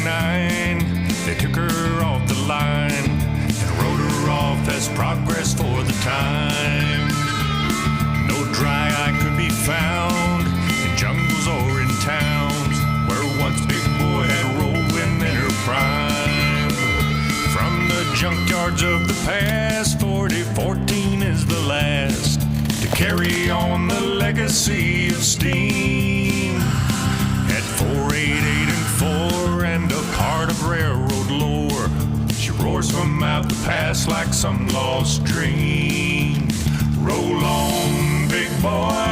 49, they took her off the line and wrote her off as progress for the time. No dry eye could be found in jungles or in towns where once Big Boy had rolled when in her prime. From the junkyards of the past, 4014 is the last to carry on the legacy of steam. At 488 and 4 and a part of railroad lore, she roars from out the past like some lost dream. Roll on, big boy,